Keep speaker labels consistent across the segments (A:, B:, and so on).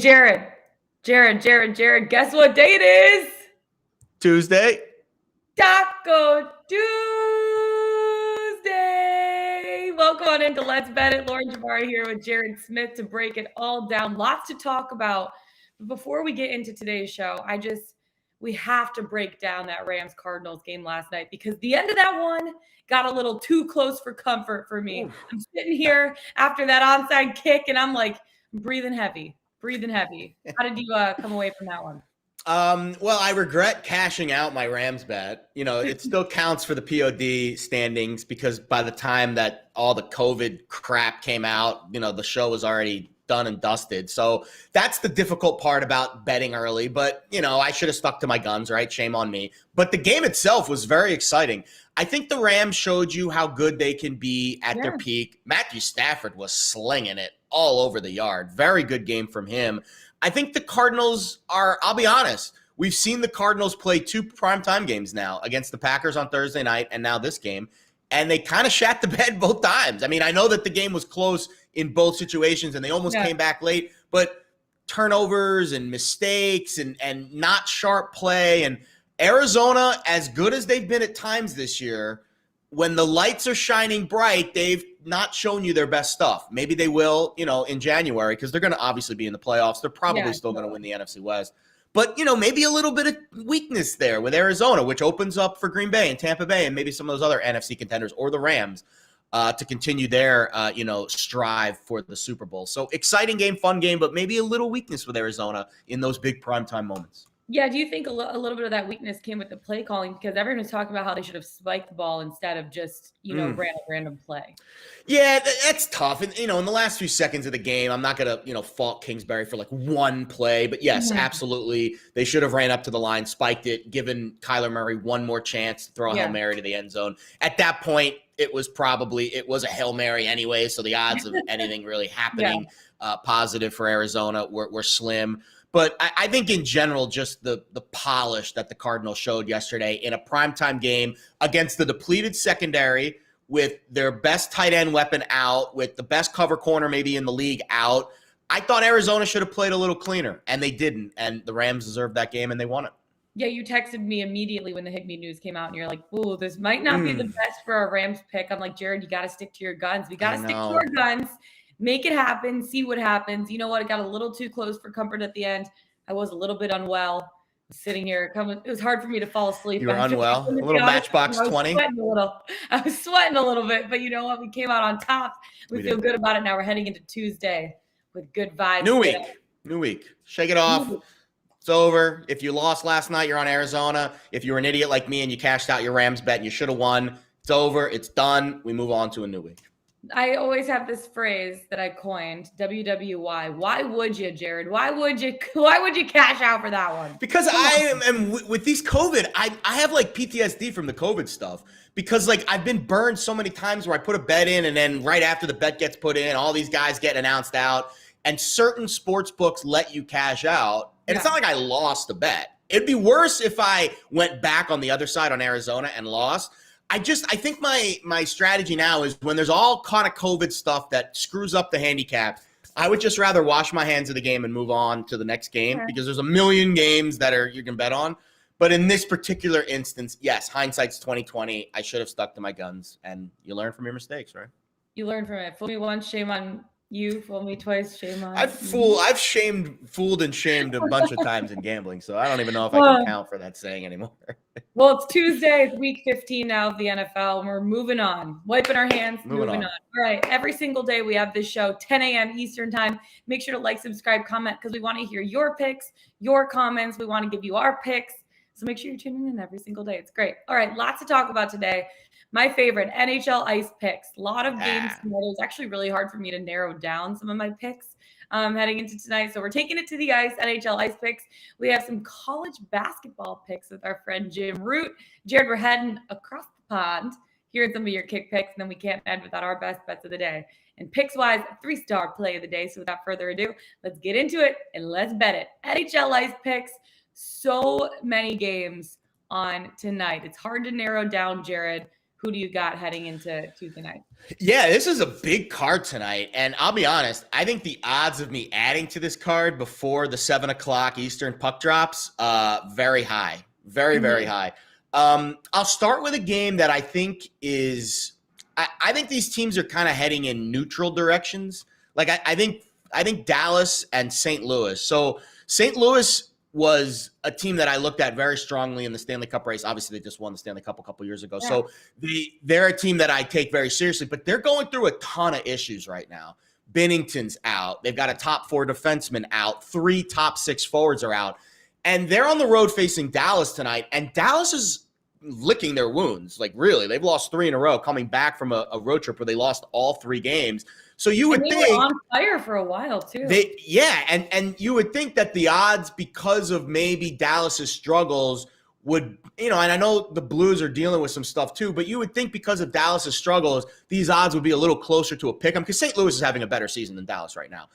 A: Jared, guess what day it is?
B: Tuesday.
A: Taco Tuesday. Welcome on into Let's Bet It. Lauren Jabari here with Jared Smith to break it all down. Lots to talk about. But before we get into today's show, we have to break down that Rams-Cardinals game last night because the end of that one got a little too close for comfort for me. Ooh. I'm sitting here after that onside kick, and I'm like, breathing heavy. How did you come away from that one?
B: Well, I regret cashing out my Rams bet. You know, it still counts for the POD standings because by the time that all the COVID crap came out, you know, the show was already done and dusted. So that's the difficult part about betting early. But, you know, I should have stuck to my guns, right? Shame on me. But the game itself was very exciting. I think the Rams showed you how good they can be at their peak. Matthew Stafford was slinging it all over the yard. Very good game from him. I think the Cardinals I'll be honest, we've seen the Cardinals play two primetime games now against the Packers on Thursday night and now this game, and they kind of shat the bed both times. I mean, I know that the game was close in both situations and they almost came back late, but turnovers and mistakes and not sharp play. And Arizona, as good as they've been at times this year, when the lights are shining bright, they've not shown you their best stuff. Maybe they will, you know, in January because they're going to obviously be in the playoffs. They're probably still going to win the NFC West. But, you know, maybe a little bit of weakness there with Arizona, which opens up for Green Bay and Tampa Bay and maybe some of those other NFC contenders or the Rams to continue their, strive for the Super Bowl. So exciting game, fun game, but maybe a little weakness with Arizona in those big primetime moments.
A: Yeah, do you think a little bit of that weakness came with the play calling? Because everyone was talking about how they should have spiked the ball instead of just, random play.
B: Yeah, that's tough. And, you know, in the last few seconds of the game, I'm not going to, fault Kingsbury for like one play. But, yes, absolutely. They should have ran up to the line, spiked it, given Kyler Murray one more chance to throw a Hail Mary to the end zone. At that point, it was a Hail Mary anyway, so the odds of anything really happening positive for Arizona were slim. But I think in general, just the polish that the Cardinals showed yesterday in a primetime game against the depleted secondary with their best tight end weapon out, with the best cover corner maybe in the league out, I thought Arizona should have played a little cleaner, and they didn't. And the Rams deserved that game, and they won it.
A: Yeah, you texted me immediately when the Higbee news came out, and you're like, ooh, this might not be the best for our Rams pick. I'm like, Jared, you got to stick to your guns. We got to stick to our guns. Make it happen. See what happens. You know what? It got a little too close for comfort at the end. I was a little bit unwell. Sitting here, it was hard for me to fall asleep.
B: You were unwell? A little Matchbox 20?
A: I was sweating a little bit, but you know what? We came out on top. We feel good about it now. We're heading into Tuesday with good vibes.
B: New week. Shake it off. It's over. If you lost last night, you're on Arizona. If you're an idiot like me and you cashed out your Rams bet and you should have won, it's over. It's done. We move on to a new week.
A: I always have this phrase that I coined, WWY. Why would you, Jared? Why would you cash out for that one?
B: Because I am with these COVID, I have like PTSD from the COVID stuff because like I've been burned so many times where I put a bet in and then right after the bet gets put in, all these guys get announced out and certain sports books let you cash out. And it's not like I lost the bet. It'd be worse if I went back on the other side on Arizona and lost. I think my strategy now is when there's all kind of COVID stuff that screws up the handicap, I would just rather wash my hands of the game and move on to the next game because there's a million games that you can bet on. But in this particular instance, yes, hindsight's 20/20. I should have stuck to my guns, and you learn from your mistakes, right?
A: You learn from it. Fool me once, shame on you. Fool me twice, shame on
B: I've fooled and shamed a bunch of times in gambling, so I don't even know if I can count for that saying anymore.
A: Well, it's Tuesday. It's week 15 now of the NFL, and we're moving on. Wiping our hands, moving on. All right. Every single day we have this show, 10 a.m. Eastern time. Make sure to like, subscribe, comment, because we want to hear your picks, your comments. We want to give you our picks. So make sure you're tuning in every single day. It's great. All right. Lots to talk about today. My favorite, NHL Ice Picks. A lot of games. It was actually really hard for me to narrow down some of my picks heading into tonight. So we're taking it to the ice, NHL Ice Picks. We have some college basketball picks with our friend Jim Root. Jared, we're heading across the pond, hearing some of your kick picks, and then we can't end without our best bets of the day. And Pickswise, 3-star play of the day. So without further ado, let's get into it and let's bet it. NHL Ice Picks, so many games on tonight. It's hard to narrow down, Jared. who do you got heading into Tuesday night?
B: Yeah, this is a big card tonight. And I'll be honest, I think the odds of me adding to this card before the 7 o'clock Eastern puck drops, very high. Very, very high. I'll start with a game that I think is I think these teams are kind of heading in neutral directions. Like I think Dallas and St. Louis. So St. Louis was a team that I looked at very strongly in the Stanley Cup race. Obviously, they just won the Stanley Cup a couple years ago. Yeah. So they're a team that I take very seriously, but they're going through a ton of issues right now. Binnington's out. They've got a top 4 defenseman out. 3 top 6 forwards are out. And they're on the road facing Dallas tonight. And Dallas is licking their wounds. Like, really, they've lost 3 in a row coming back from a road trip where they lost all 3 games. So you would think
A: they were on fire for a while too.
B: And you would think that the odds, because of maybe Dallas's struggles, would, and I know the Blues are dealing with some stuff too, but you would think because of Dallas's struggles, these odds would be a little closer to a pick 'em, because St. Louis is having a better season than Dallas right now.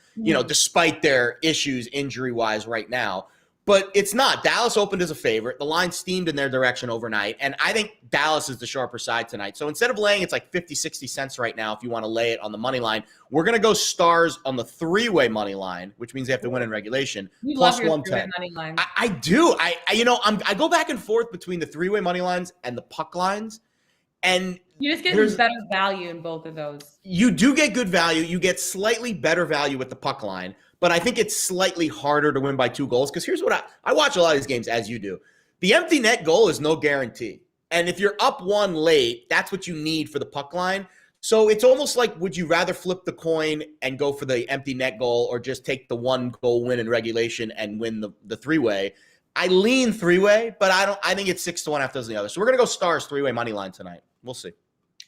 B: Despite their issues injury-wise right now. But it's not. Dallas opened as a favorite. The line steamed in their direction overnight. And I think Dallas is the sharper side tonight. So instead of laying, it's like 50, 60 cents right now if you want to lay it on the money line. We're going to go Stars on the 3-way money line, which means they have to win in regulation.
A: You
B: plus
A: love your
B: 110.
A: Money line.
B: I do. I go back and forth between the 3-way money lines and the puck lines. And
A: you just get better value in both of those.
B: You do get good value. You get slightly better value with the puck line. But I think it's slightly harder to win by 2 goals, because here's what I watch a lot of these games, as you do. The empty net goal is no guarantee. And if you're up 1 late, that's what you need for the puck line. So it's almost like, would you rather flip the coin and go for the empty net goal, or just take the 1 goal win in regulation and win the 3-way? I lean 3-way, but I think it's 6-1 after the other. So we're going to go Stars 3-way money line tonight. We'll see.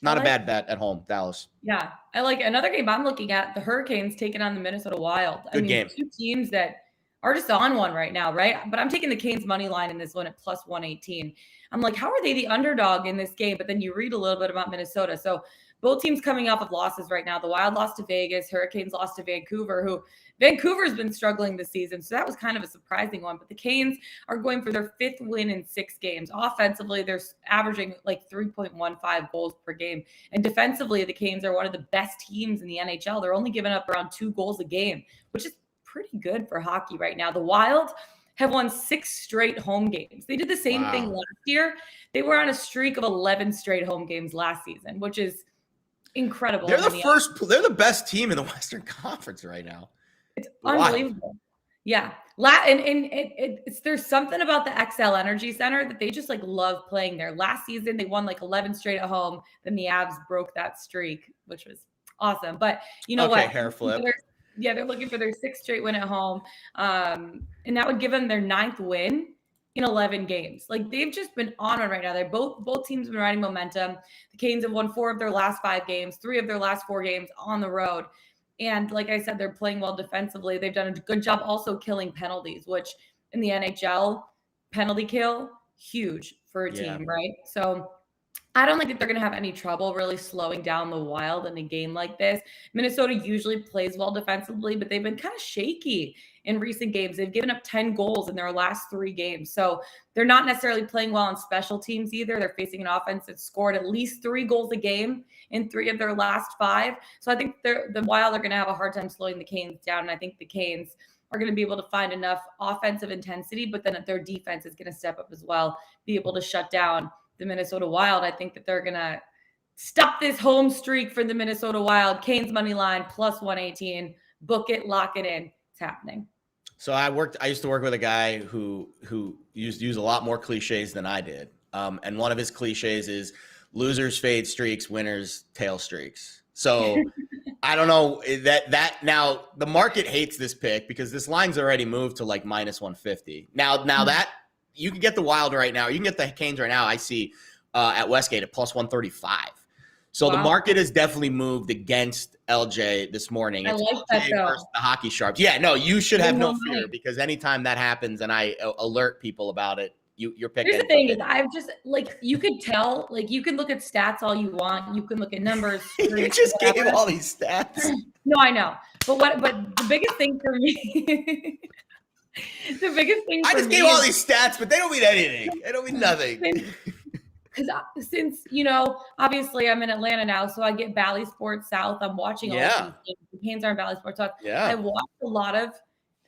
B: Not a bad bet at home, Dallas.
A: Yeah. I like another game I'm looking at, the Hurricanes taking on the Minnesota Wild.
B: Good game.
A: 2 teams that are just on one right now, right? But I'm taking the Canes money line in this one at plus 118. I'm like, how are they the underdog in this game? But then you read a little bit about Minnesota. So both teams coming off of losses right now. The Wild lost to Vegas. Hurricanes lost to Vancouver, Vancouver's been struggling this season. So that was kind of a surprising one. But the Canes are going for their 5th win in 6 games. Offensively, they're averaging like 3.15 goals per game. And defensively, the Canes are one of the best teams in the NHL. They're only giving up around 2 goals a game, which is pretty good for hockey right now. The Wild have won 6 straight home games. They did the same thing last year. They were on a streak of 11 straight home games last season, which is incredible.
B: They're the best team in the Western Conference right now.
A: It's unbelievable. Yeah. There's something about the XL Energy Center that they just like love playing there. Last season, they won like 11 straight at home. Then the Avs broke that streak, which was awesome. But you know what?
B: Hair flip.
A: They're looking for their 6th straight win at home. And that would give them their 9th win in 11 games. Like, they've just been on right now. They're both teams have been riding momentum. The Canes have won 4 of their last 5 games, 3 of their last 4 games on the road. And like I said, they're playing well defensively. They've done a good job also killing penalties, which in the NHL, penalty kill, huge for a team, right? So I don't think that they're going to have any trouble really slowing down the Wild in a game like this. Minnesota usually plays well defensively, but they've been kind of shaky in recent games. They've given up 10 goals in their last 3 games. So they're not necessarily playing well on special teams either. They're facing an offense that scored at least 3 goals a game in 3 of their last 5. So I think the Wild are going to have a hard time slowing the Canes down. And I think the Canes are going to be able to find enough offensive intensity, but then their defense is going to step up as well, be able to shut down the Minnesota Wild. I think that they're going to stop this home streak for the Minnesota Wild. Canes money line plus 118. Book it, lock it in. It's happening.
B: So I used to work with a guy who used to use a lot more cliches than I did. And one of his cliches is losers fade streaks, winners tail streaks. So I don't know that now the market hates this pick because this line's already moved to like minus 150. Now that you can get the Wild right now, you can get the Canes right now. I see at Westgate at plus 135. So the market has definitely moved against LJ this morning.
A: It's
B: I like that though. Versus the hockey sharps. Yeah, no, you should have no fear because anytime that happens and I alert people about it, you're picking.
A: Here's the thing is I've just like you could tell, like you can look at stats all you want. You can look at numbers.
B: You just gave all these stats.
A: No, I know. But the biggest thing for me I just
B: gave all these stats, but they don't mean anything. They don't mean nothing.
A: because since, obviously I'm in Atlanta now, so I get Bally Sports South. I'm watching all of these games. The Canes are in Bally Sports South.
B: Yeah.
A: I watched a lot of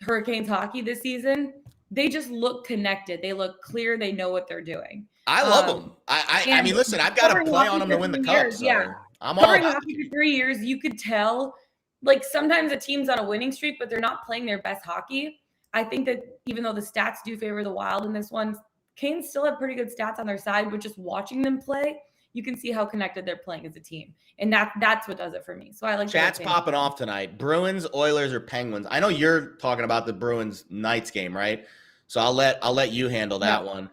A: Hurricanes hockey this season. They just look connected. They look clear. They know what they're doing.
B: I love them. I mean, listen, I've got to play on them to win the cup. So
A: yeah.
B: I'm all
A: covering hockey for 3 years, you could tell, like, sometimes a team's on a winning streak, but they're not playing their best hockey. I think that even though the stats do favor the Wild in this one, Canes still have pretty good stats on their side, but just watching them play, you can see how connected they're playing as a team. And that's what does it for me. So I like
B: Chat's popping off tonight. Bruins, Oilers, or Penguins? I know you're talking about the Bruins Knights game, right? So I'll let you handle that one.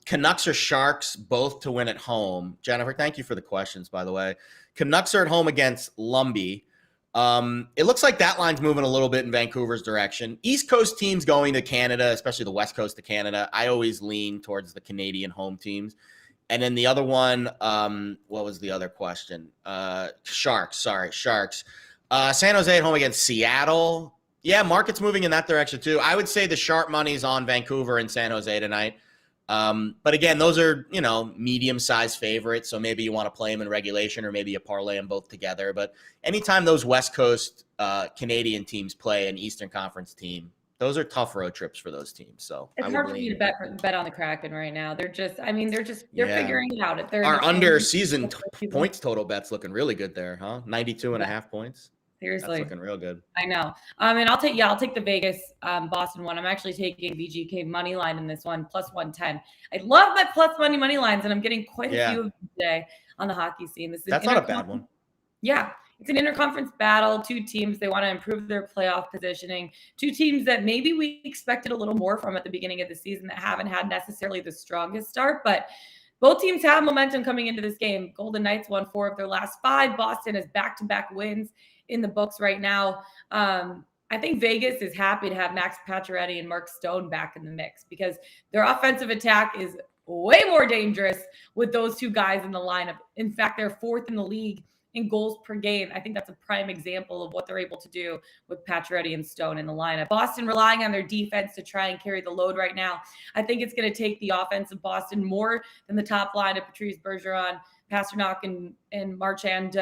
B: Canucks or Sharks, both to win at home. Jennifer, thank you for the questions, by the way. Canucks are at home against Lumby. It looks like that line's moving a little bit in Vancouver's direction. East Coast teams going to Canada, especially the West Coast of Canada. I always lean towards the Canadian home teams. And then the other one, what was the other question? Sharks. San Jose at home against Seattle. Yeah, market's moving in that direction too. I would say the sharp money's on Vancouver and San Jose tonight. But again, those are, medium-sized favorites. So maybe you want to play them in regulation or maybe you parlay them both together. But anytime those West Coast Canadian teams play an Eastern Conference team, those are tough road trips for those teams. So
A: it's hard for me to bet on the Kraken right now. They're figuring it out.
B: Our under season points total bet's looking really good there, huh? 92.5 points.
A: Seriously.
B: That's looking real good.
A: I know. And I'll take the Vegas Boston one. I'm actually taking VGK money line in this one, plus 110. I love my plus money lines, and I'm getting quite a few of them today on the hockey scene.
B: That's not a bad one.
A: Yeah. It's an interconference battle. Two teams, they want to improve their playoff positioning. Two teams that maybe we expected a little more from at the beginning of the season that haven't had necessarily the strongest start, but both teams have momentum coming into this game. Golden Knights won 4 of their last 5. Boston has back-to-back wins in the books right now. I think Vegas is happy to have Max Pacioretty and Mark Stone back in the mix because their offensive attack is way more dangerous with those two guys in the lineup. In fact, they're 4th in the league in goals per game. I think that's a prime example of what they're able to do with Pacioretty and Stone in the lineup. Boston relying on their defense to try and carry the load right now. I think it's going to take the offense of Boston more than the top line of Patrice Bergeron, Pasternak, and Marchand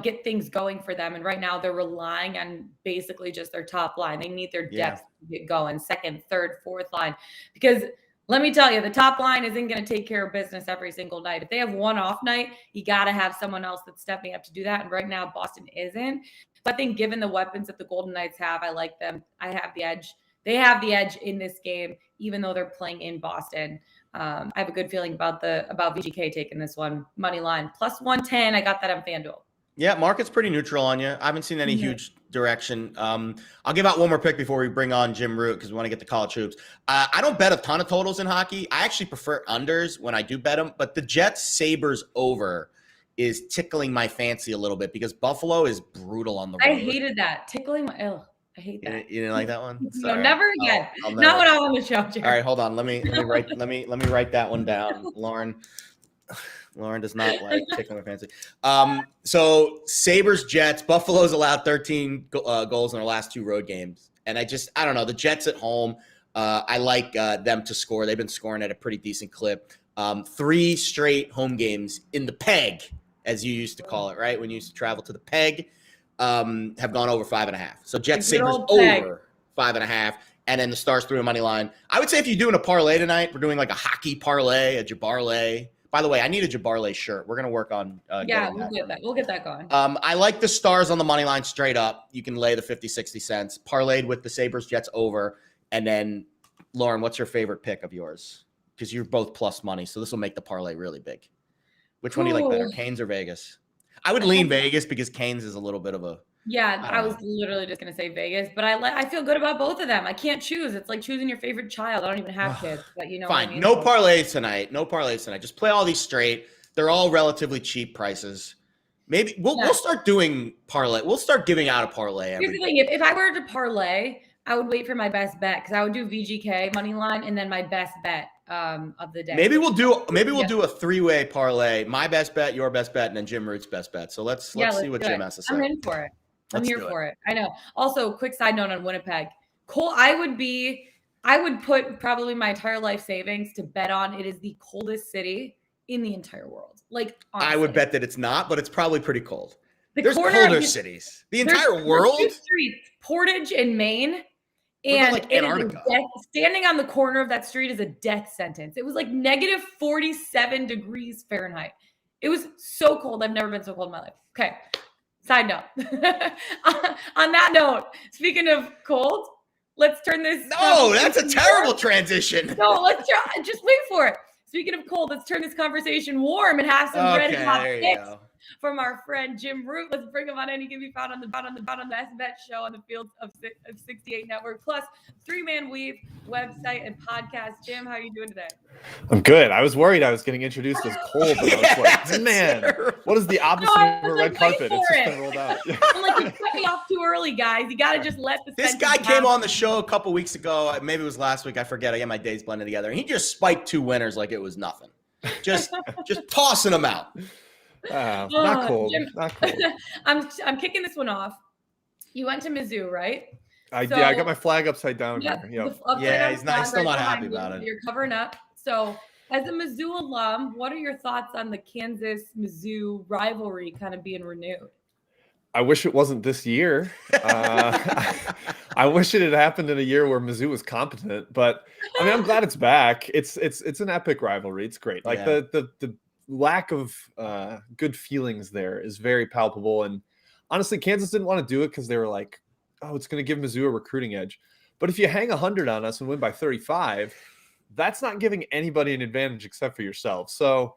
A: get things going for them. And right now they're relying on basically just their top line. They need their depth to get going, 2nd, 3rd, 4th line. Because let me tell you, the top line isn't going to take care of business every single night. If they have one off night, you got to have someone else that's stepping up to do that. And right now Boston isn't. But I think given the weapons that the Golden Knights have, I like them. I have the edge. They have the edge in this game, even though they're playing in Boston. I have a good feeling about VGK taking this one. Money line, plus 110. I got that on FanDuel.
B: Yeah, market's pretty neutral on you. I haven't seen any huge direction. I'll give out one more pick before we bring on Jim Root because we want to get the college hoops. I don't bet a ton of totals in hockey. I actually prefer unders when I do bet them, but the Jets Sabres over is tickling my fancy a little bit because Buffalo is brutal on the road.
A: I hated that. Tickling my I hate that.
B: You didn't like that one?
A: No, never again. Not when I'm on the show, Jared.
B: All right, hold on. Let me write that one down, Lauren. Lauren does not like tickling my fancy. So Sabres, Jets, Buffalo's allowed 13 goals in their last 2 road games. And I don't know, the Jets at home, I like them to score. They've been scoring at a pretty decent clip. 3 straight home games in the peg, as you used to call it, right? When you used to travel to the peg, have gone over 5.5. So Jets, Sabres over 5.5. And then the Stars threw a money line. I would say if you're doing a parlay tonight, we're doing like a hockey parlay, a Jabarlay. By the way, I need a Jabarlay shirt. We're going to work on we'll
A: get that going.
B: I like the Stars on the money line straight up. You can lay the 50, 60 cents. Parlayed with the Sabres, Jets over. And then, Lauren, what's your favorite pick of yours? Because you're both plus money, so this will make the parlay really big. Which one do you like better, Canes or Vegas? I would lean Vegas because Canes is a little bit of a
A: Yeah, I was literally just going to say Vegas, but I feel good about both of them. I can't choose. It's like choosing your favorite child. I don't even have kids, but you know.
B: Fine.
A: What I mean?
B: No parlays tonight. No parlays tonight. Just play all these straight. They're all relatively cheap prices. Maybe we'll start doing parlay. We'll start giving out a parlay.
A: Here's the thing. If I were to parlay, I would wait for my best bet because I would do VGK money line and then my best bet of the day.
B: Maybe we'll do a 3-way parlay. My best bet, your best bet, and then Jim Root's best bet. So let's see what Jim has to say.
A: I'm in for it. I'm here for it. I know. Also, quick side note on Winnipeg. Cole, I would be I would put probably my entire life savings to bet on it is the coldest city in the entire world. Like, honestly.
B: I would bet that it's not, but it's probably pretty cold.
C: There's colder cities. The entire world?
A: There's 2 streets, Portage and Maine.
B: And like Antarctica?
A: Standing on the corner of that street is a death sentence. It was like negative 47 degrees Fahrenheit. It was so cold. I've never been so cold in my life. Okay. Side note. On that note, speaking of cold, let's turn this.
B: No, that's a terrible transition.
A: No, let's just wait for it. Speaking of cold, let's turn this conversation warm and have some red hot picks from our friend Jim Root. Let's bring him on in. He can be found on the best show on the fields of 68 Network, plus 3-Man Weave website and podcast. Jim, how are you doing today?
C: I'm good. I was worried I was getting introduced as cold, but I was like, man, what is the opposite of a red carpet? It's just been rolled out.
A: I'm like, you cut me off too early, guys. You got to just let the
B: This guy came on the show a couple weeks ago. Maybe it was last week. I forget. I get my days blended together. And he just spiked 2 winners like it was nothing. Just tossing them out.
C: Not cold.
A: Jim,
C: not cold.
A: I'm kicking this one off. You went to Mizzou, right?
C: I got my flag upside down here. Yep.
B: Yeah, he's still not happy about it.
A: You're covering up. So, as a Mizzou alum, what are your thoughts on the Kansas-Mizzou rivalry kind of being renewed?
C: I wish it wasn't this year. I wish it had happened in a year where Mizzou was competent. But I mean, I'm glad it's back. It's an epic rivalry. It's great. Like the lack of good feelings there is very palpable. And honestly, Kansas didn't want to do it because they were like, oh, it's going to give Mizzou a recruiting edge. But if you hang 100 on us and win by 35, that's not giving anybody an advantage except for yourself. So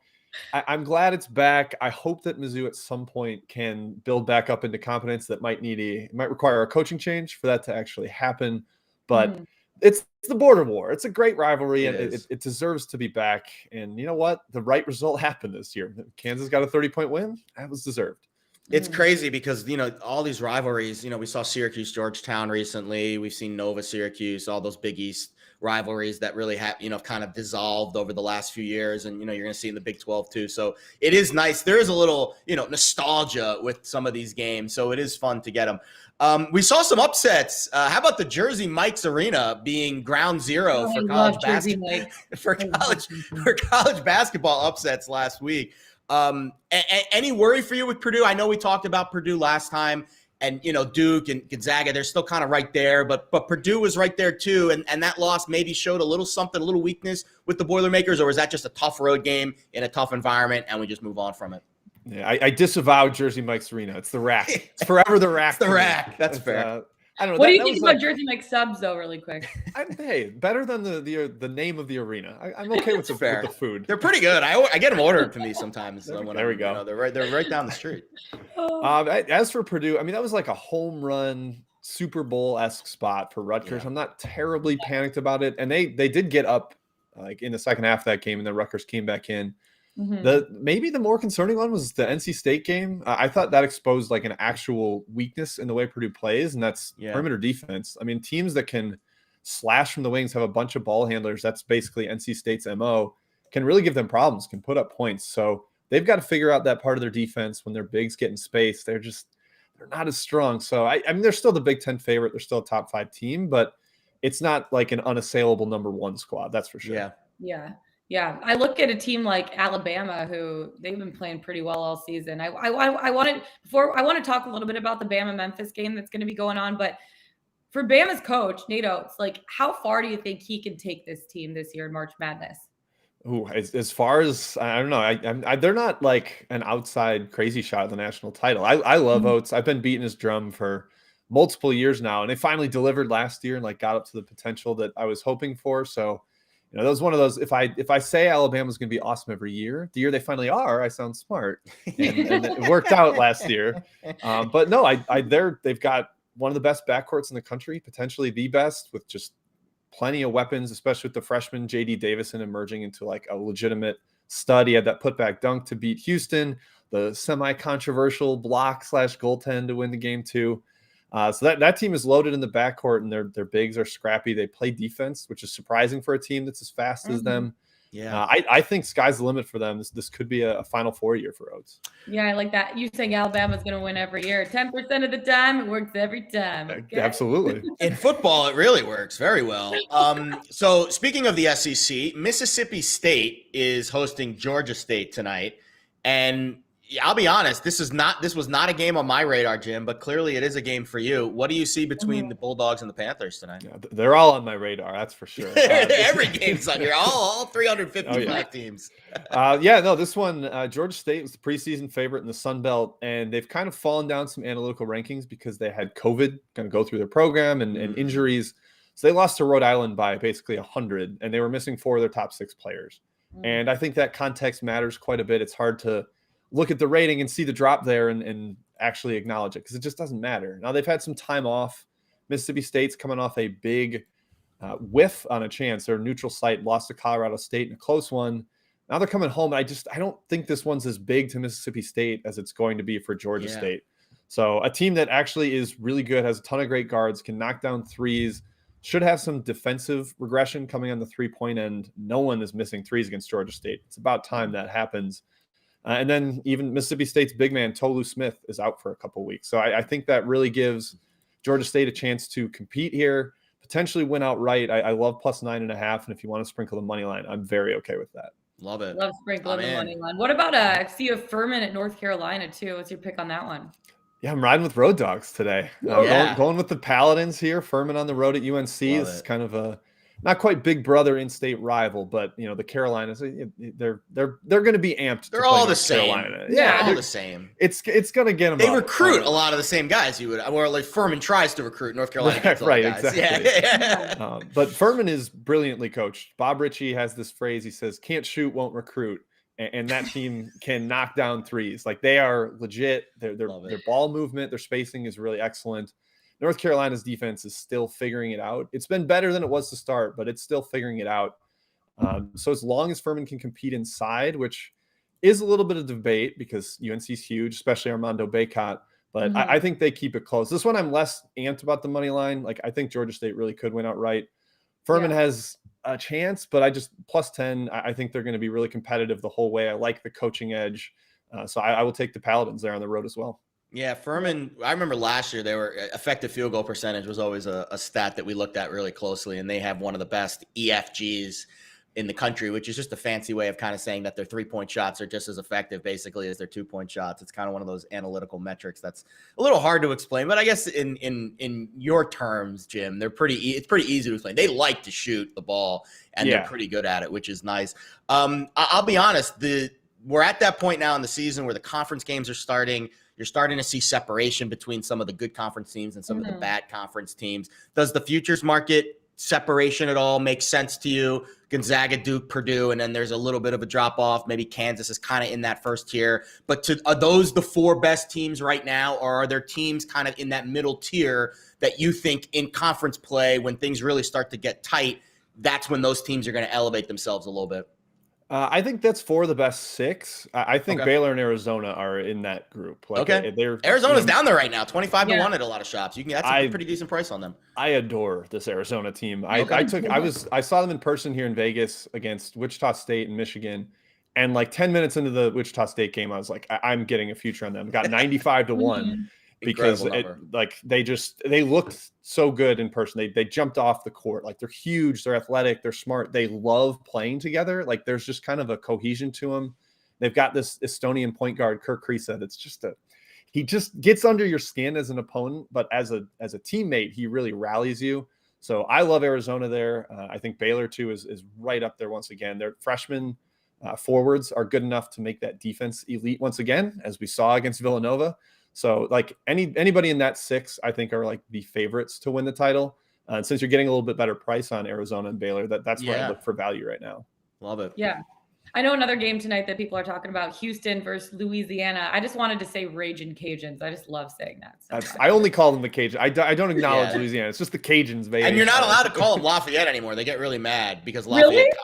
C: I'm glad it's back. I hope that Mizzou at some point can build back up into competence. That might require a coaching change for that to actually happen. But it's the border war. It's a great rivalry, and it deserves to be back. And you know what? The right result happened this year. Kansas got a 30-point win. That was deserved.
B: It's crazy because, all these rivalries, we saw Syracuse, Georgetown recently. We've seen Nova, Syracuse, all those Big East rivalries that really have, kind of dissolved over the last few years. And, you're going to see in the Big 12 too. So it is nice. There is a little, nostalgia with some of these games. So it is fun to get them. We saw some upsets. How about the Jersey Mike's Arena being ground zero for college basketball? For college basketball upsets last week. Any worry for you with Purdue? I know we talked about Purdue last time, and Duke and Gonzaga, they're still kind of right there, but Purdue was right there too, and that loss maybe showed a little weakness with the Boilermakers, or was that just a tough road game in a tough environment and we just move on from it?
C: Yeah, I disavow Jersey Mike's Arena. It's the rack. It's forever the rack.
B: It's the rack. That's fair.
C: I don't know.
A: What do you think about Jersey Mike's subs, though, really quick?
C: Hey, better than the name of the arena. I'm okay with the food.
B: They're pretty good. I get them ordered to me sometimes.
C: There we go.
B: They're right down the street.
C: As for Purdue, I mean, that was like a home run Super Bowl-esque spot for Rutgers. Yeah. I'm not terribly panicked about it. And they did get up like in the second half of that game, and then Rutgers came back in. Maybe the more concerning one was the NC State game. I thought that exposed like an actual weakness in the way Purdue plays, and that's perimeter defense. I mean, teams that can slash from the wings, have a bunch of ball handlers, that's basically NC State's MO, can really give them problems, can put up points. So they've got to figure out that part of their defense when their bigs get in space. They're not as strong. So I mean, they're still the Big Ten favorite. They're still a top 5 team, but it's not like an unassailable number 1 squad. That's for sure.
A: Yeah, I look at a team like Alabama, who they've been playing pretty well all season. I want to talk a little bit about the Bama-Memphis game that's going to be going on. But for Bama's coach, Nate Oates, like, how far do you think he can take this team this year in March Madness?
C: Ooh, as far as I don't know, they're not like an outside crazy shot at the national title. I love Oates. I've been beating his drum for multiple years now, and they finally delivered last year and like got up to the potential that I was hoping for. So. That was one of those. If I say Alabama's going to be awesome every year, the year they finally are, I sound smart, and it worked out last year. But no, they've got one of the best backcourts in the country, potentially the best, with just plenty of weapons, especially with the freshman J.D. Davison emerging into like a legitimate stud. He had that putback dunk to beat Houston, the semi-controversial block / goaltend to win the game too. So that team is loaded in the backcourt, and their bigs are scrappy. They play defense, which is surprising for a team that's as fast as them.
B: Yeah.
C: I think sky's the limit for them. This could be a Final Four year for Oates.
A: Yeah, I like that. You saying Alabama's going to win every year. 10% of the time, it works every time. Okay?
C: Absolutely.
B: In football, it really works very well. So speaking of the SEC, Mississippi State is hosting Georgia State tonight. And I'll be honest, this was not a game on my radar, Jim, but clearly it is a game for you. What do you see between the Bulldogs and the Panthers tonight?
C: Yeah, they're all on my radar, that's for sure.
B: Every game's on your all 355 teams.
C: This one, Georgia State was the preseason favorite in the Sun Belt, and they've kind of fallen down some analytical rankings because they had COVID kind of go through their program and injuries. So they lost to Rhode Island by basically 100, and they were missing 4 of their top 6 players. And I think that context matters quite a bit. It's hard to look at the rating and see the drop there and actually acknowledge it because it just doesn't matter. Now they've had some time off. Mississippi State's coming off a big whiff on a chance. Their neutral site lost to Colorado State in a close one. Now they're coming home. I don't think this one's as big to Mississippi State as it's going to be for Georgia State. So a team that actually is really good, has a ton of great guards, can knock down threes, should have some defensive regression coming on the 3-point end. No one is missing threes against Georgia State. It's about time that happens. And then even Mississippi State's big man, Tolu Smith, is out for a couple weeks. So I think that really gives Georgia State a chance to compete here, potentially win outright. I love plus 9.5. And if you want to sprinkle the money line, I'm very okay with that.
B: Love it.
A: Love sprinkling the money line. What about I see you have Furman at North Carolina too. What's your pick on that one?
C: Yeah, I'm riding with Road Dogs today. Going with the Paladins here. Furman on the road at UNC is kind of a not quite big brother in-state rival, but the Carolinas, they're going to be amped.
B: They're all the
C: same.
B: Carolina. Yeah, all the same.
C: It's going to get them.
B: They recruit a lot of the same guys. Or like Furman tries to recruit North Carolina.
C: Right,
B: guys.
C: exactly. Yeah. But Furman is brilliantly coached. Bob Ritchie has this phrase. He says, "Can't shoot, won't recruit." And that team can knock down threes. Like they are legit. Their ball movement, their spacing is really excellent. North Carolina's defense is still figuring it out. It's been better than it was to start, but it's still figuring it out. So as long as Furman can compete inside, which is a little bit of debate because UNC's huge, especially Armando Bacot, but I think they keep it close. This one I'm less amped about the money line. Like I think Georgia State really could win outright. Furman has a chance, but I just plus 10. I think they're going to be really competitive the whole way. I like the coaching edge. So I will take the Paladins there on the road as well.
B: Yeah, Furman, I remember last year, they were effective field goal percentage was always a stat that we looked at really closely, and they have one of the best EFGs in the country, which is just a fancy way of kind of saying that their 3-point shots are just as effective basically as their 2-point shots. It's kind of one of those analytical metrics that's a little hard to explain, but I guess in your terms, Jim, it's pretty easy to explain. They like to shoot the ball, and they're pretty good at it, which is nice. I'll be honest, we're at that point now in the season where the conference games are starting. You're starting to see separation between some of the good conference teams and some of the bad conference teams. Does the futures market separation at all make sense to you? Gonzaga, Duke, Purdue, and then there's a little bit of a drop off. Maybe Kansas is kind of in that first tier. But are those the 4 best teams right now, or are there teams kind of in that middle tier that you think in conference play, when things really start to get tight, that's when those teams are going to elevate themselves a little bit?
C: I think that's 4 of the best 6. I think Baylor and Arizona are in that group. Like
B: Arizona's down there right now, 25-1 at a lot of shops. You can that's a pretty decent price on them.
C: I adore this Arizona team. I saw them in person here in Vegas against Wichita State and Michigan, and like 10 minutes into the Wichita State game, I was like, I'm getting a future on them. Got 95-1. Because they looked so good in person. They jumped off the court. Like they're huge, they're athletic, they're smart. They love playing together. Like there's just kind of a cohesion to them. They've got this Estonian point guard, Kirk Kriisa, that's he just gets under your skin as an opponent, but as a teammate, he really rallies you. So I love Arizona there. I think Baylor too is right up there once again. Their freshmen forwards are good enough to make that defense elite once again, as we saw against Villanova. So like anybody in that 6, I think are like the favorites to win the title. Since you're getting a little bit better price on Arizona and Baylor, that's where I look for value right now.
B: Love it.
A: Yeah. I know another game tonight that people are talking about, Houston versus Louisiana. I just wanted to say Ragin' Cajuns. I just love saying that. So
C: I only call them the Cajuns. I don't acknowledge Louisiana. It's just the Cajuns, baby.
B: And you're not allowed to call them Lafayette anymore. They get really mad because Lafayette College.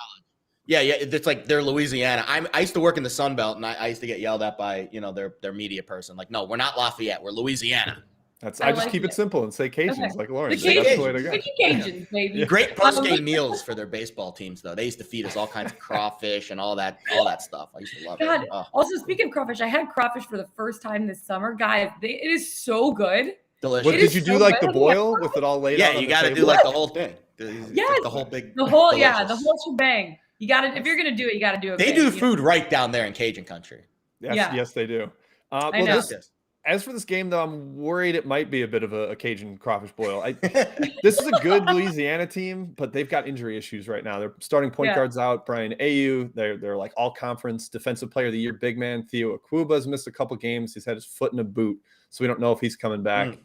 B: Yeah, it's like they're Louisiana. I used to work in the Sun Belt, and I used to get yelled at by their media person. Like, no, we're not Lafayette. We're Louisiana.
C: I just keep it simple and say Cajuns, like Lauren.
A: That's
C: the way to go.
A: Cajuns, baby.
B: Great post-game meals for their baseball teams, though. They used to feed us all kinds of crawfish and all that stuff. I used to love it. Oh.
A: Also, speaking of crawfish, I had crawfish for the first time this summer. Guys, it is so good.
B: Delicious.
C: What did you do, like the boil with it all laid out?
B: Yeah, you got to do like the whole thing.
A: Yes.
B: The whole big.
A: The whole shebang. You got to, if you're going to do it, you got to do it.
B: They do food right down there in Cajun country.
C: Yes, they do.
A: I know.
C: As for this game, though, I'm worried it might be a bit of a Cajun crawfish boil. This is a good Louisiana team, but they've got injury issues right now. They're starting point guards out. Brian Ayu, they're like all conference defensive player of the year. Big man Theo Akuba's missed a couple games. He's had his foot in a boot, so we don't know if he's coming back.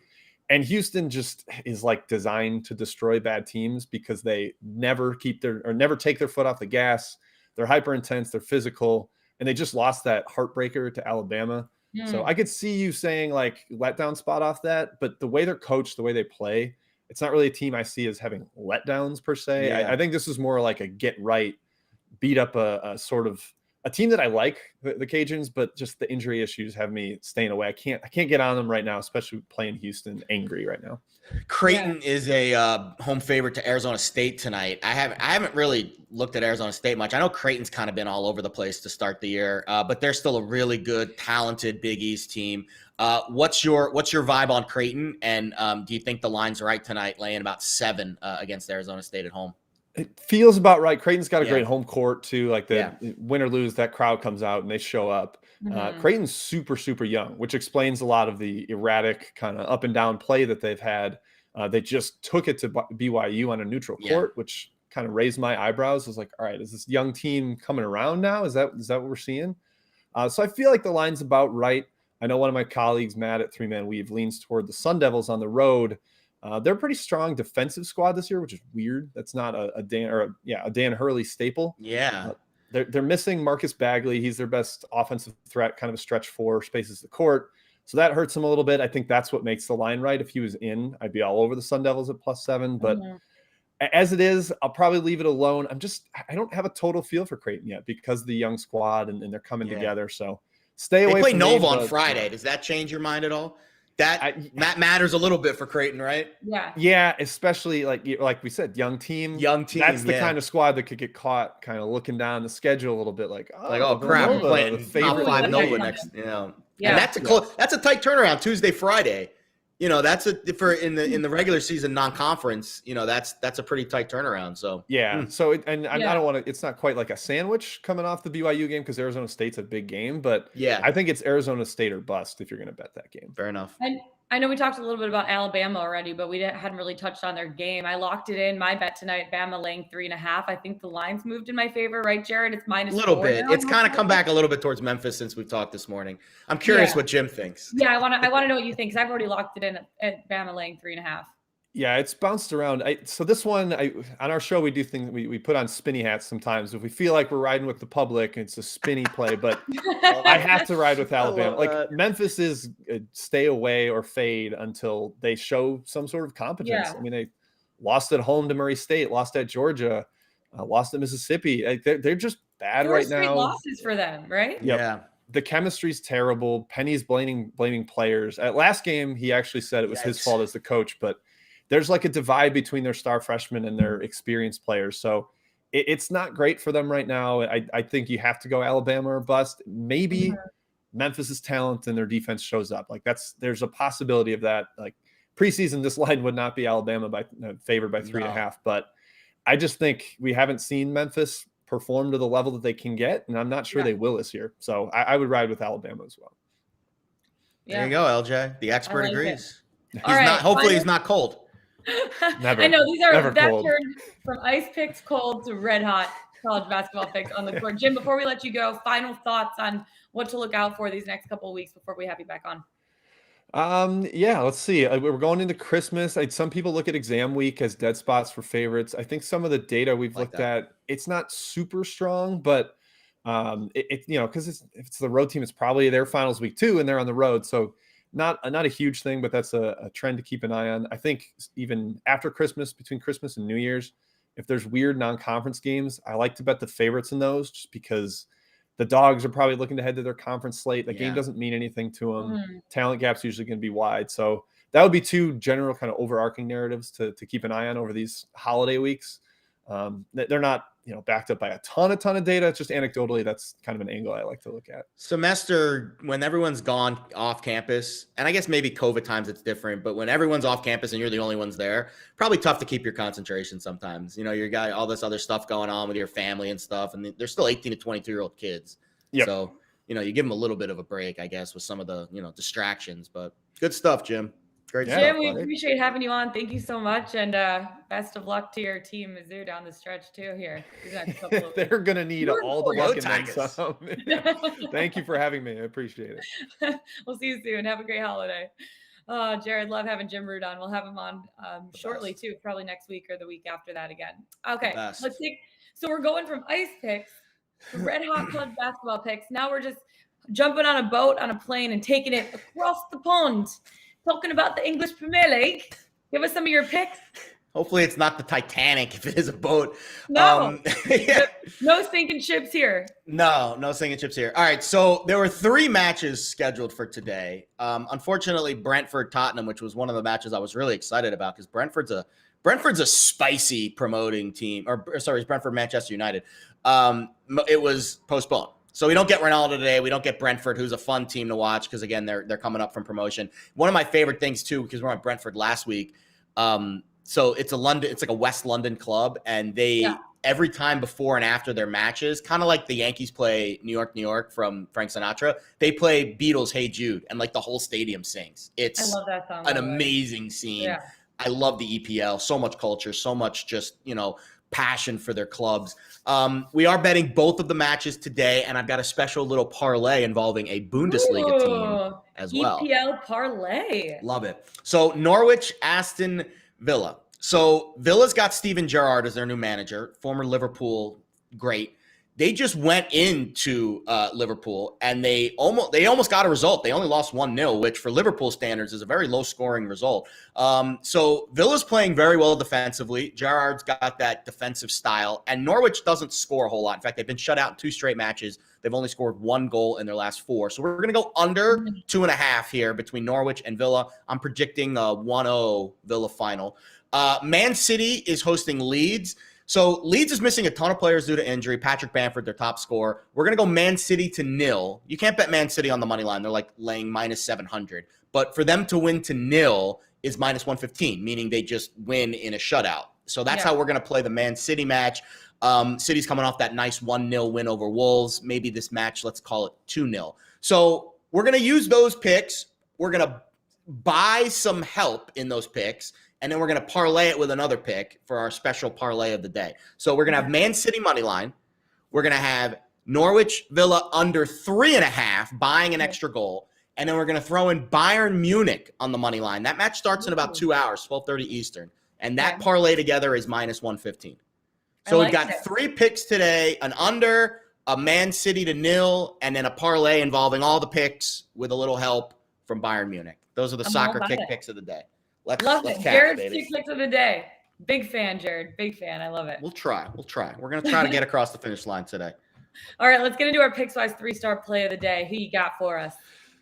C: And Houston just is like designed to destroy bad teams because they never take their foot off the gas. They're hyper intense. They're physical, and they just lost that heartbreaker to Alabama. So I could see you saying like letdown spot off that, but the way they're coached, the way they play, it's not really a team I see as having letdowns per se. Yeah. I think this is more like a get right, beat up a sort of a team that I like, the Cajuns, but just the injury issues have me staying away. I can't get on them right now, especially playing Houston angry right now.
B: Creighton is a home favorite to Arizona State tonight. I haven't really looked at Arizona State much. I know Creighton's kind of been all over the place to start the year, but they're still a really good, talented Big East team. What's your vibe on Creighton? And do you think the line's right tonight, laying about 7 against Arizona State at home?
C: It feels about right. Creighton's got a great home court too. Like win or lose, that crowd comes out and they show up. Creighton's super, super young, which explains a lot of the erratic kind of up and down play that they've had. They just took it to BYU on a neutral court, which kind of raised my eyebrows. I was like, all right, is this young team coming around now? Is that what we're seeing? So I feel like the line's about right. I know one of my colleagues, Matt at 3Man Weave, leans toward the Sun Devils on the road. They're a pretty strong defensive squad this year, which is weird. That's not a Dan Hurley staple.
B: Yeah.
C: They're missing Marcus Bagley. He's their best offensive threat, kind of a stretch 4, spaces the court. So that hurts him a little bit. I think that's what makes the line right. If he was in, I'd be all over the Sun Devils at +7. But as it is, I'll probably leave it alone. I don't have a total feel for Creighton yet because of the young squad and they're coming together. So stay away.
B: They play
C: from
B: Nova on Friday. Does that change your mind at all? That matters a little bit for Creighton, right?
C: Yeah, especially like we said, young team. That's the kind of squad that could get caught kind of looking down the schedule a little bit, like
B: oh crap, we're playing top 5 Nova next. And that's a tight turnaround. Tuesday, Friday. That's in the regular season non-conference. That's a pretty tight turnaround. So
C: So I don't want to. It's not quite like a sandwich coming off the BYU game because Arizona State's a big game, but I think it's Arizona State or bust if you're going to bet that game.
B: Fair enough.
A: And I know we talked a little bit about Alabama already, but we hadn't really touched on their game. I locked it in. My bet tonight, Bama laying 3.5. I think the line's moved in my favor, right, Jared? It's -4.
B: A little bit. It's kind of come back a little bit towards Memphis since we've talked this morning. I'm curious what Jim thinks.
A: Yeah, I want to know what you think because I've already locked it in at Bama laying 3.5.
C: Yeah, it's bounced around. So this one, on our show, we do things. We put on spinny hats sometimes. If we feel like we're riding with the public, it's a spinny play. But I have to ride with Alabama. Like Memphis is stay away or fade until they show some sort of competence. I mean, they lost at home to Murray State, lost at Georgia, lost at Mississippi. They're just bad right now.
A: Losses for them, right?
C: Yep. Yeah. The chemistry's terrible. Penny's blaming players. At last game, he actually said it was his fault as the coach, but there's like a divide between their star freshmen and their experienced players. So it's not great for them right now. I think you have to go Alabama or bust. Maybe Memphis's talent and their defense shows up. Like there's a possibility of that. Like preseason, this line would not be Alabama favored by 3.5, but I just think we haven't seen Memphis perform to the level that they can get. And I'm not sure they will this year. So I would ride with Alabama as well.
B: There you go, LJ. The expert agrees.
A: Hopefully
B: he's not cold.
C: Never.
A: I know these are that
C: cold.
A: turned from ice picks cold to red hot college basketball picks on the court. Jim, before we let you go, final thoughts on what to look out for these next couple of weeks before we have you back on.
C: Let's see. We're going into Christmas. Some people look at exam week as dead spots for favorites. I think some of the data we've looked at, it's not super strong, but because if it's the road team, it's probably their finals week too, and they're on the road. So not a huge thing, but that's a trend to keep an eye on. I think even after Christmas, between Christmas and New Year's, if there's weird non-conference games, I like to bet the favorites in those just because the dogs are probably looking to head to their conference slate. The game doesn't mean anything to them. Talent gap's usually going to be wide. So that would be two general kind of overarching narratives to keep an eye on over these holiday weeks. They're not, backed up by a ton of data. It's just anecdotally, that's kind of an angle I like to look at.
B: Semester, when everyone's gone off campus, and I guess maybe COVID times it's different, but when everyone's off campus and you're the only ones there, probably tough to keep your concentration sometimes. You got all this other stuff going on with your family and stuff, and they're still 18 to 22-year-old kids.
C: Yep.
B: So, you give them a little bit of a break, I guess, with some of the, distractions. But good stuff, Jim. Great
A: Jim,
B: stuff,
A: we
B: buddy.
A: appreciate having you on. Thank you so much, and best of luck to your team, Mizzou, down the stretch too. Here,
C: they're gonna need all the luck and then
B: Tigers.
C: some. Thank you for having me. I appreciate it.
A: We'll see you soon. Have a great holiday. Jared, love having Jim Root on. We'll have him on shortly too, probably next week or the week after that again. Okay, let's take. So we're going from ice picks to red hot college basketball picks. Now we're just jumping on a boat, on a plane, and taking it across the pond. Talking about the English Premier League. Give us some of your picks.
B: Hopefully it's not the Titanic if it is a boat.
A: No, no sinking ships here.
B: No sinking ships here. All right, so there were 3 matches scheduled for today. Unfortunately, Brentford-Tottenham, which was one of the matches I was really excited about because Brentford's a spicy promoting team. It's Brentford-Manchester United. It was postponed. So we don't get Ronaldo today. We don't get Brentford, who's a fun team to watch because, again, they're coming up from promotion. One of my favorite things, too, because we're on Brentford last week. So it's like a West London club, and they every time before and after their matches, kind of like the Yankees play New York from Frank Sinatra, they play Beatles Hey Jude, and like the whole stadium sings. It's
A: I love that song,
B: an amazing scene. Yeah. I love the EPL. So much culture, so much just, passion for their clubs. We are betting both of the matches today, and I've got a special little parlay involving a Bundesliga team as well.
A: EPL parlay.
B: Love it. So Norwich, Aston Villa. So Villa's got Steven Gerrard as their new manager, former Liverpool great. They just went into Liverpool and they almost got a result. They only lost 1-0, which for Liverpool standards is a very low-scoring result. So Villa's playing very well defensively. Gerrard's got that defensive style, and Norwich doesn't score a whole lot. In fact, they've been shut out in 2 straight matches. They've only scored 1 goal in their last 4. So we're going to go under 2.5 here between Norwich and Villa. I'm predicting a 1-0 Villa final. Man City is hosting Leeds. So Leeds is missing a ton of players due to injury. Patrick Bamford, their top scorer. We're going to go Man City to 0. You can't bet Man City on the money line. They're like laying -700. But for them to win to 0 is -115, meaning they just win in a shutout. So that's how we're going to play the Man City match. City's coming off that nice 1-0 win over Wolves. Maybe this match, let's call it 2-0. So we're going to use those picks. We're going to buy some help in those picks. And then we're going to parlay it with another pick for our special parlay of the day. So we're going to have Man City money line. We're going to have Norwich Villa under 3.5, buying an extra goal. And then we're going to throw in Bayern Munich on the money line. That match starts in about 2 hours, 12:30 Eastern. And that parlay together is -115. So we've got 3 picks today, an under, a Man City to 0, and then a parlay involving all the picks with a little help from Bayern Munich. Those are the soccer kick picks of the day.
A: Love it. Jared's kick picks of the day. Big fan, Jared. Big fan. I love it.
B: We'll try. We're going to try to get across the finish line today.
A: All right, let's get into our Pickswise 3-star play of the day. Who you got for us?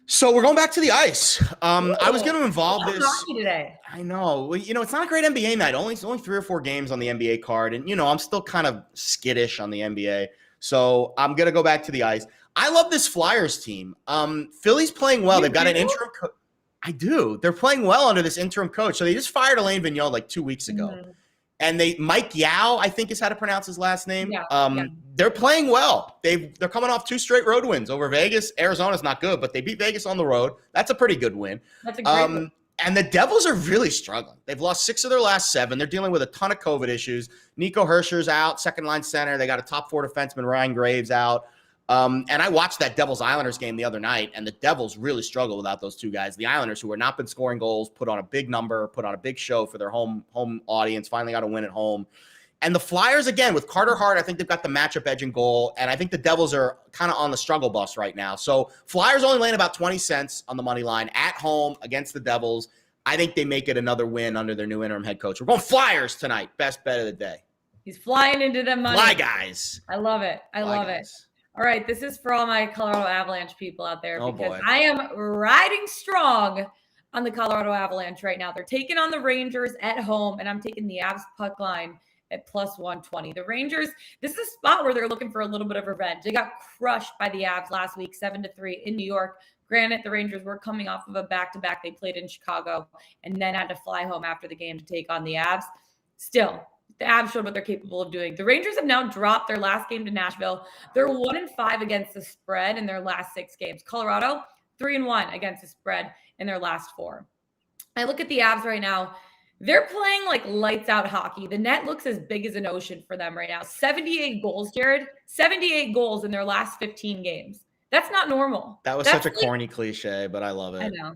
B: So we're going back to the ice. I was going to involve this
A: today.
B: I know. Well, it's not a great NBA night. Only 3 or 4 games on the NBA card. And, I'm still kind of skittish on the NBA. So I'm going to go back to the ice. I love this Flyers team. Philly's playing well. They've got an interim coach. I do. They're playing well under this interim coach. So they just fired Alain Vigneault like 2 weeks ago. Mm-hmm. And Mike Yao, I think is how to pronounce his last name. They're playing well. They're coming off 2 straight road wins over Vegas. Arizona's not good, but they beat Vegas on the road. That's a pretty good win.
A: That's a great win.
B: And the Devils are really struggling. They've lost 6 of their last 7. They're dealing with a ton of COVID issues. Nico Herscher's out, second line center. They got a top 4 defenseman, Ryan Graves, out. And I watched that Devils-Islanders game the other night, and the Devils really struggle without those 2 guys. The Islanders, who have not been scoring goals, put on a big number, put on a big show for their home audience, finally got a win at home. And the Flyers, again, with Carter Hart, I think they've got the matchup edge in goal, and I think the Devils are kind of on the struggle bus right now. So Flyers only laying about 20 cents on the money line at home against the Devils. I think they make it another win under their new interim head coach. We're going Flyers tonight. Best bet of the day.
A: He's flying into the money.
B: Fly guys.
A: I love it. I love it. All right, this is for all my Colorado Avalanche people out there because I am riding strong on the Colorado Avalanche right now. They're taking on the Rangers at home, and I'm taking the Avs puck line at plus 120. The Rangers, this is a spot where they're looking for a little bit of revenge. They got crushed by the Avs last week, 7-3 in New York. Granted, the Rangers were coming off of a back-to-back. They played in Chicago and then had to fly home after the game to take on the Avs. Still, the Avs showed what they're capable of doing. The Rangers have now dropped their last game to Nashville. They're 1-5 against the spread in their last 6 games. Colorado, 3-1 against the spread in their last 4. I look at the Avs right now. They're playing like lights out hockey. The net looks as big as an ocean for them right now. 78 goals, Jared. 78 goals in their last 15 games. That's not normal.
B: That was such a corny cliche, but I love it.
A: I know.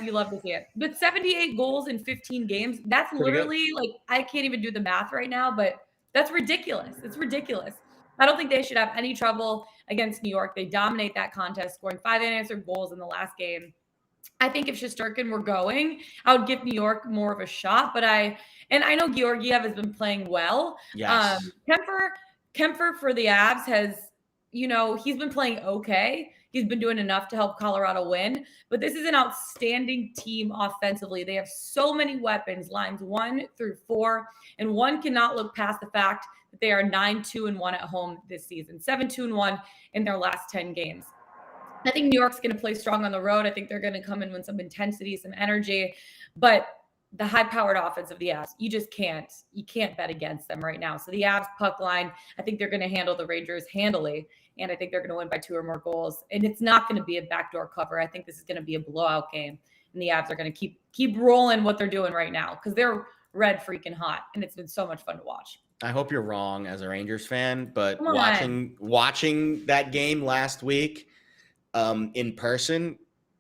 A: You love to see it. But 78 goals in 15 games, that's literally like, I can't even do the math right now, but that's ridiculous. It's ridiculous. I don't think they should have any trouble against New York. They dominate that contest, scoring 5 unanswered goals in the last game. I think if Shesterkin were going, I would give New York more of a shot. But I know Georgiev has been playing well.
B: Yes.
A: Kemper for the Avs has, he's been playing okay. He's been doing enough to help Colorado win. But this is an outstanding team offensively. They have so many weapons, lines 1 through 4, and one cannot look past the fact that they are 9-2-1 at home this season, 7-2-1 in their last 10 games. I think New York's going to play strong on the road. I think they're going to come in with some intensity, some energy, but the high-powered offense of the Avs, you can't bet against them right now. So the Avs puck line, I think they're going to handle the Rangers handily, and I think they're going to win by 2 or more goals. And it's not going to be a backdoor cover. I think this is going to be a blowout game, and the Avs are going to keep rolling what they're doing right now because they're red freaking hot, and it's been so much fun to watch.
B: I hope you're wrong as a Rangers fan, but watching that game last week in person,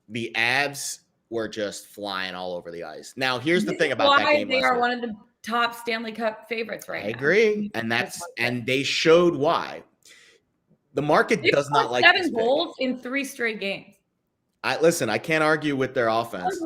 B: the Avs were just flying all over the ice. Now, here's the thing about that game.
A: They are one of the top Stanley Cup favorites right now.
B: I agree, and they showed why. The market does not like
A: 7 goals in 3 straight games.
B: I can't argue with their offense.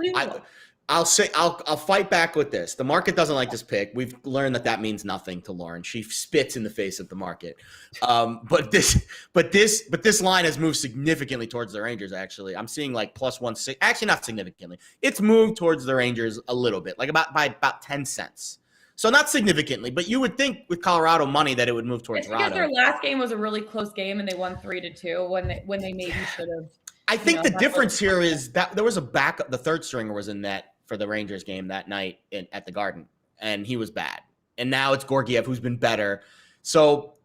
B: I'll fight back with this. The market doesn't like this pick. We've learned that means nothing to Lauren. She spits in the face of the market. But this line has moved significantly towards the Rangers. Actually, I'm seeing like plus 160. Actually, not significantly. It's moved towards the Rangers a little bit, like by about 10 cents. So not significantly, but you would think with Colorado money that it would move towards Toronto.
A: Because their last game was a really close game and they won 3-2 when they maybe should have.
B: I think the difference here is that there was a backup. The third stringer was in net for the Rangers game that night at the Garden, and he was bad. And now it's Georgiev, who's been better. So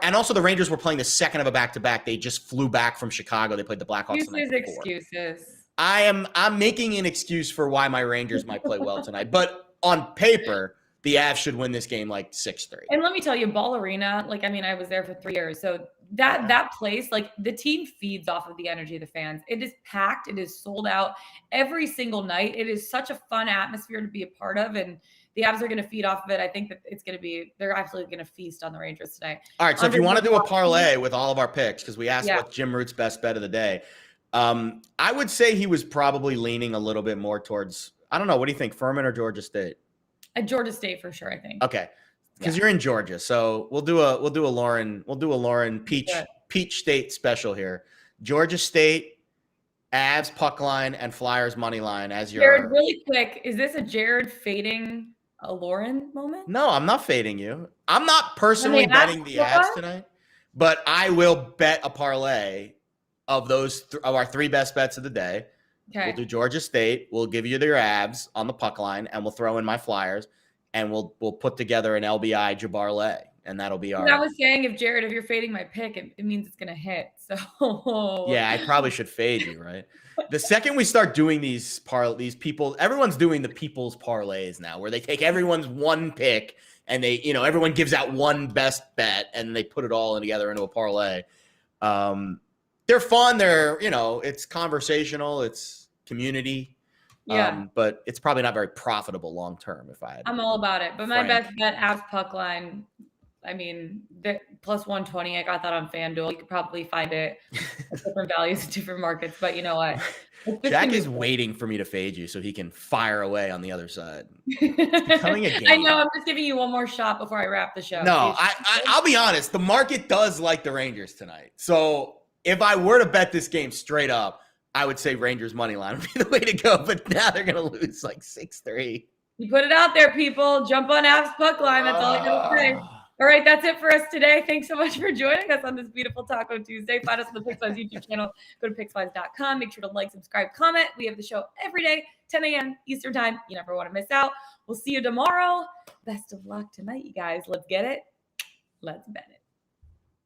B: and also the Rangers were playing the second of a back-to-back. They just flew back from Chicago. They played the Blackhawks the night before.
A: Excuses.
B: I'm making an excuse for why my Rangers might play well tonight, but on paper, the Avs should win this game like 6-3.
A: And let me tell you, Ball Arena, I was there for 3 years. So that place, the team feeds off of the energy of the fans. It is packed. It is sold out every single night. It is such a fun atmosphere to be a part of. And the Avs are going to feed off of it. I think that they're absolutely going to feast on the Rangers today.
B: All right. So if you want to do a parlay with all of our picks, because we asked what Jim Root's best bet of the day, I would say he was probably leaning a little bit more towards, I don't know. What do you think? Furman or Georgia State?
A: At Georgia State for sure, I think.
B: Okay. Because you're in Georgia, so we'll do a Lauren Peach State special here. Georgia State, Avs puck line, and Flyers money line as your.
A: Jared, really quick, is this a Jared fading a Lauren moment?
B: No, I'm not fading you. I'm not personally betting the Avs tonight, but I will bet a parlay of those of our 3 best bets of the day. Okay. We'll do Georgia State. We'll give you their Avs on the puck line, and we'll throw in my Flyers. And we'll put together an LBI Jabarlay, and that'll be our.
A: I was saying, if you're fading my pick, it means it's gonna hit. So
B: yeah, I probably should fade you, right? The second we start doing these people, everyone's doing the people's parlays now, where they take everyone's one pick and they, everyone gives out one best bet and they put it all together into a parlay. They're fun. They're it's conversational. It's community. Yeah, but it's probably not very profitable long term.
A: I'm all about it. But my best bet, Avs puck line. The plus 120. I got that on FanDuel. You could probably find it at different values in different markets. But you know what?
B: Jack is waiting for me to fade you so he can fire away on the other side. It's becoming a game.
A: I know. I'm just giving you one more shot before I wrap the show.
B: No, I'll be honest. The market does like the Rangers tonight. So if I were to bet this game straight up, I would say Rangers money line would be the way to go, but now they're going to lose like 6-3.
A: You put it out there, people. Jump on Avs puck line. That's all I got to say. All right, that's it for us today. Thanks so much for joining us on this beautiful Taco Tuesday. Find us on the Pickswise YouTube channel. Go to pickswise.com. Make sure to like, subscribe, comment. We have the show every day, 10 a.m. Eastern time. You never want to miss out. We'll see you tomorrow. Best of luck tonight, you guys. Let's get it. Let's bet it.